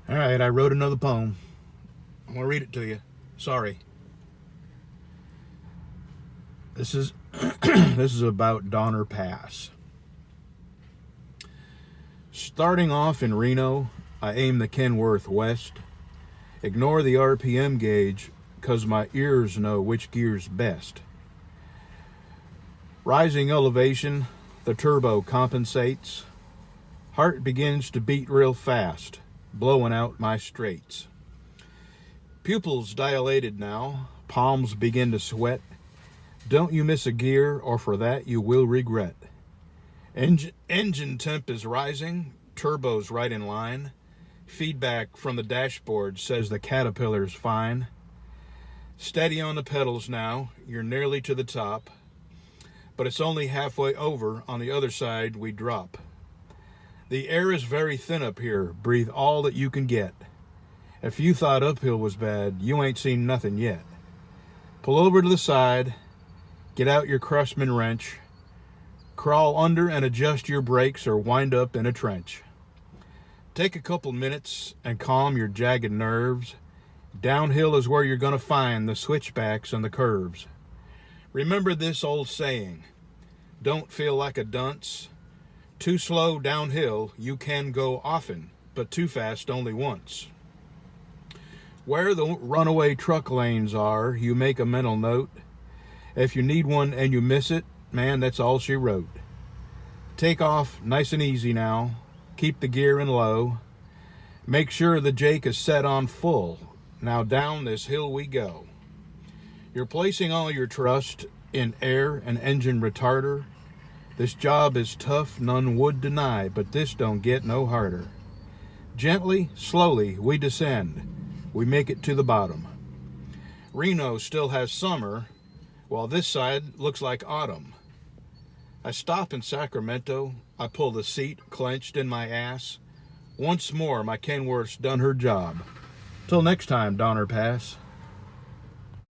All right, I wrote another poem. I'm gonna read it to you. Sorry. This is this is about Donner Pass. Starting off in Reno, I aim the Kenworth west. Ignore the RPM gauge, 'cause my ears know which gear's best. Rising elevation, the turbo compensates. Heart begins to beat real fast, blowing out my straights. Pupils dilated now, palms begin to sweat. Don't you miss a gear, or for that you will regret. Engine temp is rising, turbo's right in line. Feedback from the dashboard says the Caterpillar's fine. Steady on the pedals now, you're nearly to the top. But it's only halfway over, on the other side we drop. The air is very thin up here, breathe all that you can get. If you thought uphill was bad, you ain't seen nothing yet. Pull over to the side, get out your craftsman wrench, crawl under and adjust your brakes or wind up in a trench. Take a couple minutes and calm your jagged nerves. Downhill is where you're gonna find the switchbacks and the curves. Remember this old saying, don't feel like a dunce. Too slow downhill you can go often, but too fast only once. Where the runaway truck lanes are, you make a mental note. If you need one and you miss it, man, that's all she wrote. Take off nice and easy now. Keep the gear in low. Make sure the Jake is set on full. Now down this hill we go. You're placing all your trust in air and engine retarder. This job is tough, none would deny, but this don't get no harder. Gently, slowly, we descend. We make it to the bottom. Reno still has summer, while this side looks like autumn. I stop in Sacramento. I pull the seat clenched in my ass. Once more, my Kenworth's done her job. Till next time, Donner Pass.